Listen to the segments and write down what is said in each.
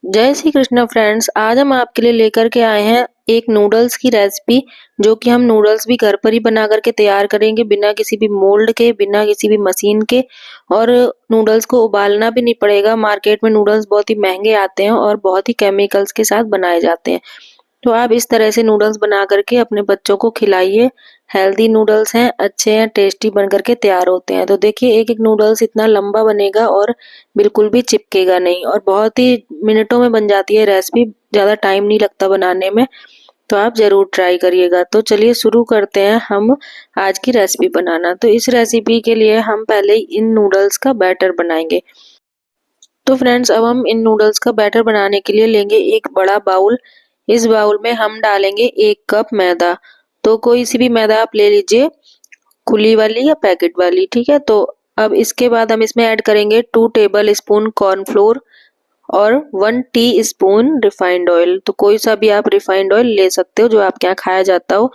जय श्री कृष्ण फ्रेंड्स। आज हम आपके लिए लेकर के आए हैं एक नूडल्स की रेसिपी, जो कि हम नूडल्स भी घर पर ही बना करके तैयार करेंगे, बिना किसी भी मोल्ड के, बिना किसी भी मशीन के। और नूडल्स को उबालना भी नहीं पड़ेगा। मार्केट में नूडल्स बहुत ही महंगे आते हैं और बहुत ही केमिकल्स के साथ बनाए जाते हैं। तो आप इस तरह से नूडल्स बना करके अपने बच्चों को खिलाइए। हेल्दी नूडल्स हैं, अच्छे हैं, टेस्टी बन करके तैयार होते हैं। तो देखिए, एक एक नूडल्स इतना लंबा बनेगा और बिल्कुल भी चिपकेगा नहीं, और बहुत ही मिनटों में बन जाती है रेसिपी। ज़्यादा टाइम नहीं लगता बनाने में। तो आप ज़रूर ट्राई करिएगा। तो चलिए शुरू करते हैं हम आज की रेसिपी बनाना। तो इस रेसिपी के लिए हम पहले इन नूडल्स का बैटर बनाएंगे। तो फ्रेंड्स, अब हम इन नूडल्स का बैटर बनाने के लिए लेंगे एक बड़ा बाउल। इस बाउल में हम डालेंगे 1 कप मैदा। तो कोई सी भी मैदा आप ले लीजिए, खुली वाली या पैकेट वाली, ठीक है। तो अब इसके बाद हम इसमें ऐड करेंगे 2 टेबल स्पून कॉर्नफ्लोर और 1 टी स्पून रिफाइंड ऑयल। तो कोई सा भी आप रिफाइंड ऑयल ले सकते हो जो आपके यहाँ खाया जाता हो।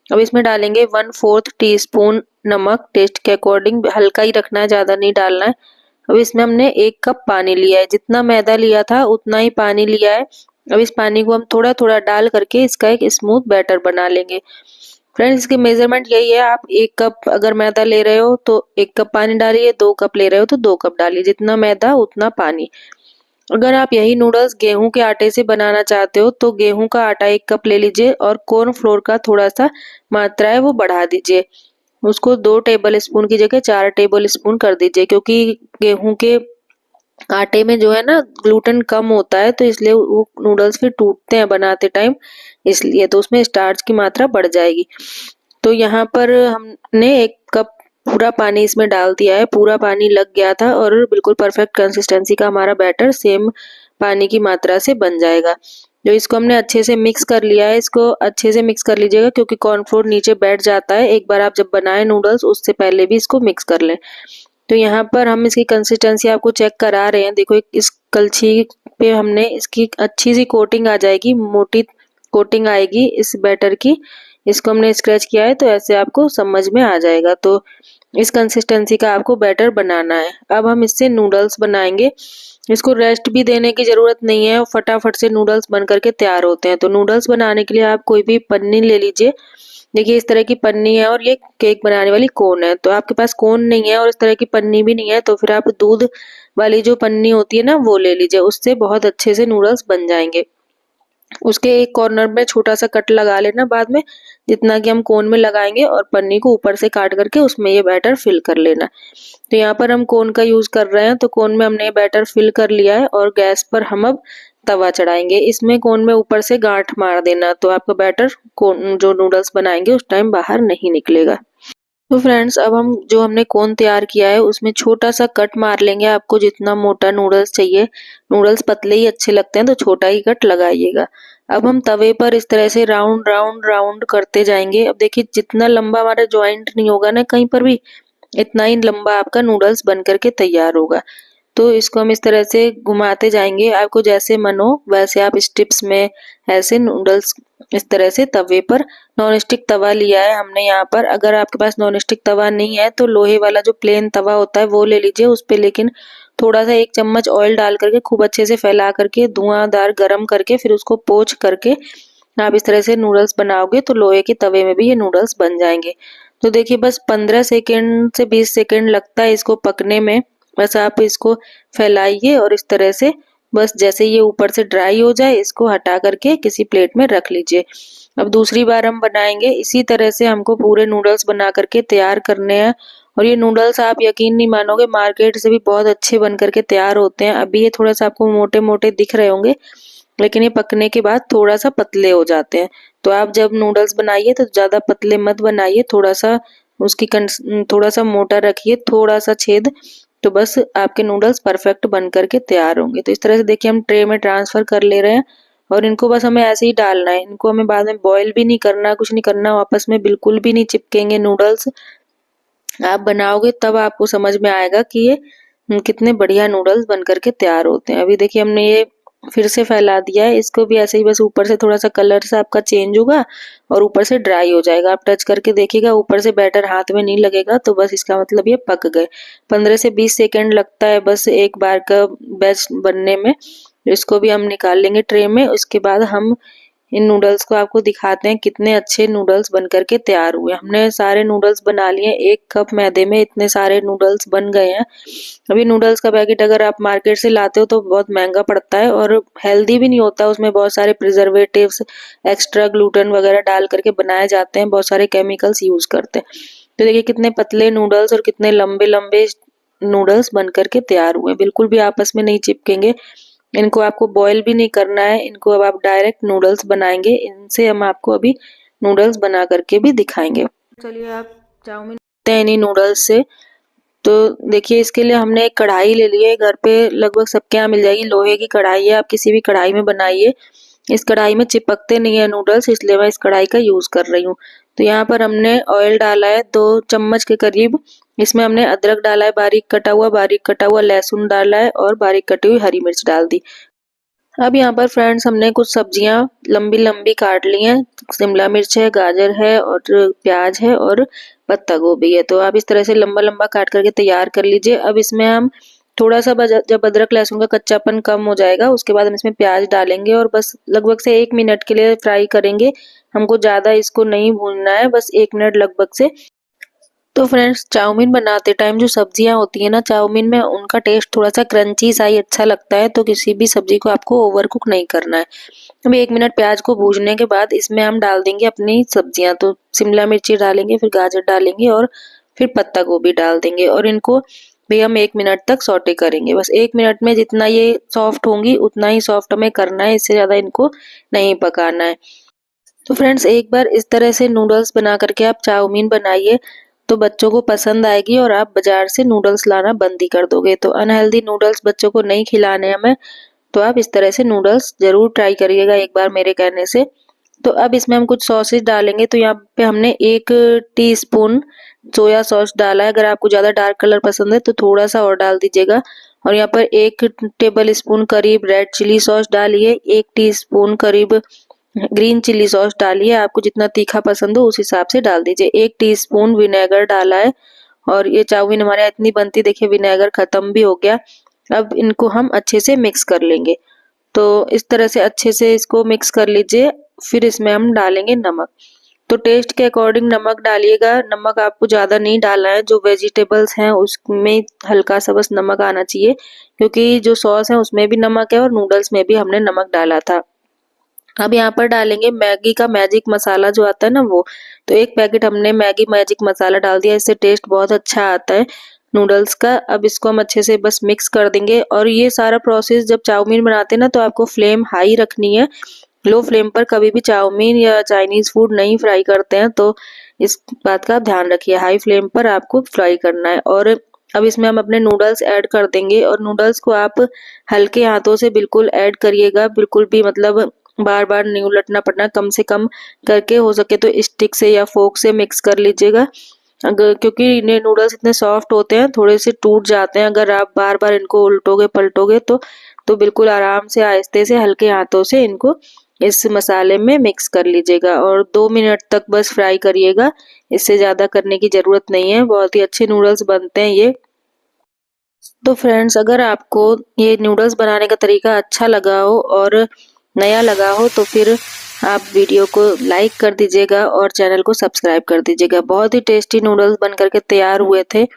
अब इसमें डालेंगे 1/4 टी स्पून नमक, टेस्ट के अकॉर्डिंग, हल्का ही रखना है, ज़्यादा नहीं डालना है। अब इसमें हमने 1 कप पानी लिया है, जितना मैदा लिया था उतना ही पानी लिया है। अब इस पानी को हम थोड़ा थोड़ा डाल करके इसका एक स्मूथ बैटर बना लेंगे। फ्रेंड्स, इसकी मेजरमेंट यही है। आप 1 कप अगर मैदा ले रहे हो तो 1 कप पानी डालिए, 2 कप ले रहे हो तो 2 कप डालिए, जितना मैदा उतना पानी। अगर आप यही नूडल्स गेहूं के आटे से बनाना चाहते हो तो गेहूं का आटा 1 कप ले लीजिए और कॉर्न फ्लोर का थोड़ा सा मात्रा है वो बढ़ा दीजिए। उसको 2 टेबल स्पून की जगह 4 टेबल स्पून कर दीजिए, क्योंकि गेहूं के आटे में जो है ना, ग्लूटेन कम होता है, तो इसलिए वो नूडल्स फिर टूटते हैं बनाते टाइम, इसलिए तो उसमें स्टार्च की मात्रा बढ़ जाएगी। तो यहाँ पर हमने 1 कप पूरा पानी इसमें डाल दिया है। पूरा पानी लग गया था और बिल्कुल परफेक्ट कंसिस्टेंसी का हमारा बैटर सेम पानी की मात्रा से बन जाएगा। जो इसको हमने अच्छे से मिक्स कर लिया है, इसको अच्छे से मिक्स कर लीजिएगा, क्योंकि कॉर्नफ्लोर नीचे बैठ जाता है। एक बार आप जब बनाए नूडल्स, उससे पहले भी इसको मिक्स कर लें। तो यहाँ पर हम इसकी कंसिस्टेंसी आपको चेक करा रहे हैं। देखो, इस कलछी पे हमने इसकी अच्छी सी कोटिंग आ जाएगी, मोटी कोटिंग आएगी इस बैटर की। इसको हमने स्क्रैच किया है तो ऐसे आपको समझ में आ जाएगा। तो इस कंसिस्टेंसी का आपको बैटर बनाना है। अब हम इससे नूडल्स बनाएंगे। इसको रेस्ट भी देने की जरूरत नहीं है, फटाफट से नूडल्स बन करके तैयार होते हैं। तो नूडल्स बनाने के लिए आप कोई भी पन्नी ले लीजिए। देखिए, इस तरह की पन्नी है और ये केक बनाने वाली कोन है। तो आपके पास कोन नहीं है और इस तरह की पन्नी भी नहीं है, तो फिर आप दूध वाली जो पन्नी होती है ना, वो ले लीजिए। उससे बहुत अच्छे से नूडल्स बन जाएंगे। उसके एक कॉर्नर में छोटा सा कट लगा लेना बाद में, जितना कि हम कोन में लगाएंगे, और पन्नी को ऊपर से काट करके उसमें ये बैटर फिल कर लेना। तो यहाँ पर हम कोन का यूज कर रहे हैं, तो कोन में हमने बैटर फिल कर लिया है और गैस पर हम अब तवा चढ़ाएंगे। इसमें कोन में ऊपर से गांठ मार देना, तो आपका बैटर कोन जो नूडल्स बनाएंगे उस टाइम बाहर नहीं निकलेगा। तो फ्रेंड्स, अब हम जो हमने कोन तैयार किया है उसमें छोटा सा कट मार लेंगे। आपको जितना मोटा नूडल्स चाहिए, नूडल्स पतले ही अच्छे लगते हैं, तो छोटा ही कट लगाइएगा। अब हम तवे पर इस तरह से राउंड राउंड राउंड करते जाएंगे। अब देखिए, जितना लंबा हमारा ज्वाइंट नहीं होगा ना कहीं पर भी, इतना ही लंबा आपका नूडल्स बन करके तैयार होगा। तो इसको हम इस तरह से घुमाते जाएंगे। आपको जैसे मन हो वैसे आप स्टिप्स में ऐसे नूडल्स इस तरह से तवे पर, नॉन स्टिक तवा लिया है हमने यहाँ पर। अगर आपके पास नॉन स्टिक तवा नहीं है तो लोहे वाला जो प्लेन तवा होता है वो ले लीजिए। उस पे लेकिन थोड़ा सा 1 चम्मच ऑयल डाल करके खूब अच्छे से फैला करके, धुआंधार गरम करके, फिर उसको पोंछ करके आप इस तरह से नूडल्स बनाओगे तो लोहे के तवे में भी ये नूडल्स बन जाएंगे। तो देखिए, बस 15 सेकेंड से 20 सेकेंड लगता है इसको पकने में। बस आप इसको फैलाइए और इस तरह से, बस जैसे ये ऊपर से ड्राई हो जाए, इसको हटा करके किसी प्लेट में रख लीजिए। अब दूसरी बार हम बनाएंगे। इसी तरह से हमको पूरे नूडल्स बना करके तैयार करने हैं। और ये नूडल्स आप यकीन नहीं मानोगे, मार्केट से भी बहुत अच्छे बन करके तैयार होते हैं। अभी ये थोड़ा सा आपको मोटे मोटे दिख रहे होंगे, लेकिन ये पकने के बाद थोड़ा सा पतले हो जाते हैं। तो आप जब नूडल्स बनाइए तो ज्यादा पतले मत बनाइए, थोड़ा सा उसकी थोड़ा सा मोटा रखिए, थोड़ा सा छेद। तो बस आपके नूडल्स परफेक्ट बन करके तैयार होंगे। तो इस तरह से देखिए, हम ट्रे में ट्रांसफर कर ले रहे हैं और इनको बस हमें ऐसे ही डालना है। इनको हमें बाद में बॉईल भी नहीं करना, कुछ नहीं करना, आपस में बिल्कुल भी नहीं चिपकेंगे नूडल्स। आप बनाओगे तब आपको समझ में आएगा कि ये कितने बढ़िया नूडल्स बन करके तैयार होते हैं। अभी देखिए, हमने ये फिर से फैला दिया है। इसको भी ऐसे ही बस ऊपर से थोड़ा सा कलर से आपका चेंज होगा और ऊपर से ड्राई हो जाएगा। आप टच करके देखिएगा, ऊपर से बैटर हाथ में नहीं लगेगा, तो बस इसका मतलब ये पक गए। 15 से 20 सेकेंड लगता है बस एक बार का बैच बनने में। इसको भी हम निकाल लेंगे ट्रे में। उसके बाद हम इन नूडल्स को आपको दिखाते हैं कितने अच्छे नूडल्स बन करके तैयार हुए। हमने सारे नूडल्स बना लिए, 1 कप मैदे में इतने सारे नूडल्स बन गए हैं। अभी नूडल्स का पैकेट अगर आप मार्केट से लाते हो तो बहुत महंगा पड़ता है और हेल्दी भी नहीं होता, उसमें बहुत सारे प्रिजर्वेटिव्स, एक्स्ट्रा ग्लूटेन वगैरह डाल करके बनाए जाते हैं, बहुत सारे केमिकल्स यूज करते हैं। तो देखिए कितने पतले नूडल्स और कितने लंबे लंबे नूडल्स बन करके तैयार हुए, बिल्कुल भी आपस में नहीं चिपकेंगे। इनको आपको बॉईल भी नहीं करना है, इनको अब आप डायरेक्ट नूडल्स बनाएंगे। इनसे हम आपको अभी नूडल्स बना करके भी दिखाएंगे। चलिए आप चाउमीन बनाते हैं इन्हीं नूडल्स से। तो देखिए इसके लिए हमने एक कढ़ाई ले ली है, घर पे लगभग सबके यहाँ मिल जाएगी, लोहे की कढ़ाई है, आप किसी भी कढ़ाई में बनाइए। इस कढ़ाई में चिपकते नहीं है नूडल्स, इसलिए मैं इस कढ़ाई का यूज कर रही हूँ। तो यहाँ पर हमने ऑयल डाला है 2 चम्मच के करीब। इसमें हमने अदरक डाला है बारीक कटा हुआ लहसुन डाला है और बारीक कटी हुई हरी मिर्च डाल दी। अब यहाँ पर फ्रेंड्स हमने कुछ सब्जियां लंबी लंबी काट ली हैं। शिमला मिर्च है, गाजर है और प्याज है और पत्ता गोभी है। तो आप इस तरह से लंबा लंबा काट करके तैयार कर लीजिए। अब इसमें हम थोड़ा सा जब अदरक लहसुन का कच्चापन कम हो जाएगा उसके बाद हम इसमें प्याज डालेंगे और बस लगभग से 1 मिनट के लिए फ्राई करेंगे। हमको ज्यादा इसको नहीं भूनना है, बस 1 मिनट लगभग से। तो फ्रेंड्स चाउमीन बनाते टाइम जो सब्जियां होती है ना चाउमीन में, उनका टेस्ट थोड़ा सा क्रंची सा ही अच्छा लगता है, तो किसी भी सब्जी को आपको ओवर कुक नहीं करना है। अब 1 मिनट प्याज को भूनने के बाद इसमें हम डाल देंगे अपनी सब्जियां। तो शिमला मिर्ची डालेंगे, फिर गाजर डालेंगे और फिर पत्ता गोभी डाल देंगे और इनको भी हम 1 मिनट तक सौटे करेंगे। बस 1 मिनट में जितना ये सॉफ्ट होंगी उतना ही सॉफ्ट हमें करना है, इससे ज्यादा इनको नहीं पकाना है। तो फ्रेंड्स एक बार इस तरह से नूडल्स बना करके आप चाउमीन बनाइए, तो बच्चों को पसंद आएगी और आप बाजार से नूडल्स लाना बंद ही कर दोगे। तो अनहेल्दी नूडल्स बच्चों को नहीं खिलाने हमें, तो आप इस तरह से नूडल्स जरूर ट्राई करिएगा एक बार मेरे कहने से। तो अब इसमें हम कुछ सॉसेज डालेंगे। तो यहाँ पे हमने 1 टीस्पून सोया सॉस डाला है। अगर आपको ज्यादा डार्क कलर पसंद है तो थोड़ा सा और डाल दीजिएगा। और यहाँ पर 1 टेबल स्पून करीब रेड चिली सॉस डालिए, 1 टीस्पून करीब ग्रीन चिली सॉस डालिए, आपको जितना तीखा पसंद हो उस हिसाब से डाल दीजिए। 1 टीस्पून विनेगर डाला है और ये चाउमीन हमारे यहाँ इतनी बनती, देखिए विनेगर खत्म भी हो गया। अब इनको हम अच्छे से मिक्स कर लेंगे। तो इस तरह से अच्छे से इसको मिक्स कर लीजिए। फिर इसमें हम डालेंगे नमक। तो टेस्ट के अकॉर्डिंग नमक डालिएगा, नमक आपको ज्यादा नहीं डालना है। जो वेजिटेबल्स हैं उसमें हल्का सा बस नमक आना चाहिए, क्योंकि जो सॉस है उसमें भी नमक है और नूडल्स में भी हमने नमक डाला था। अब यहाँ पर डालेंगे मैगी का मैजिक मसाला जो आता है ना वो। तो 1 पैकेट हमने मैगी मैजिक मसाला डाल दिया, इससे टेस्ट बहुत अच्छा आता है नूडल्स का। अब इसको हम अच्छे से बस मिक्स कर देंगे। और ये सारा प्रोसेस जब चाउमीन बनाते हैं ना तो आपको फ्लेम हाई रखनी है, लो फ्लेम पर कभी भी चाउमीन या चाइनीज फूड नहीं फ्राई करते हैं। तो इस बात का ध्यान रखिए, हाई फ्लेम पर आपको फ्राई करना है। और अब इसमें हम अपने नूडल्स ऐड कर देंगे और नूडल्स को आप हल्के हाथों से बिल्कुल ऐड करिएगा, बिल्कुल भी मतलब बार बार नहीं उलटना पड़ना, कम से कम करके, हो सके तो स्टिक से या फोक से मिक्स कर लीजिएगा। अगर क्योंकि ये नूडल्स इतने सॉफ्ट होते हैं, थोड़े से टूट जाते हैं अगर आप बार बार इनको उल्टोगे पलटोगे तो बिल्कुल आराम से आहिस्ते से हल्के हाथों से इनको इस मसाले में मिक्स कर लीजिएगा और 2 मिनट तक बस फ्राई करिएगा, इससे ज्यादा करने की जरूरत नहीं है। बहुत ही अच्छे नूडल्स बनते हैं ये। तो फ्रेंड्स अगर आपको ये नूडल्स बनाने का तरीका अच्छा लगा हो और नया लगा हो तो फिर आप वीडियो को लाइक कर दीजिएगा और चैनल को सब्सक्राइब कर दीजिएगा। बहुत ही टेस्टी नूडल्स बन करके तैयार हुए थे,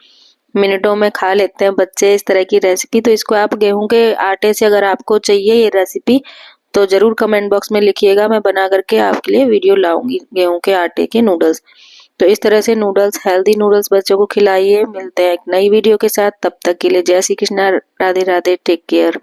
मिनटों में खा लेते हैं बच्चे इस तरह की रेसिपी। तो इसको आप गेहूं के आटे से अगर आपको चाहिए ये रेसिपी तो जरूर कमेंट बॉक्स में लिखिएगा, मैं बना करके आपके लिए वीडियो लाऊंगी गेहूं के आटे के नूडल्स। तो इस तरह से नूडल्स, हेल्दी नूडल्स बच्चों को खिलाइए। मिलते हैं एक नई वीडियो के साथ, तब तक के लिए जय श्री कृष्णा, राधे राधे, टेक केयर।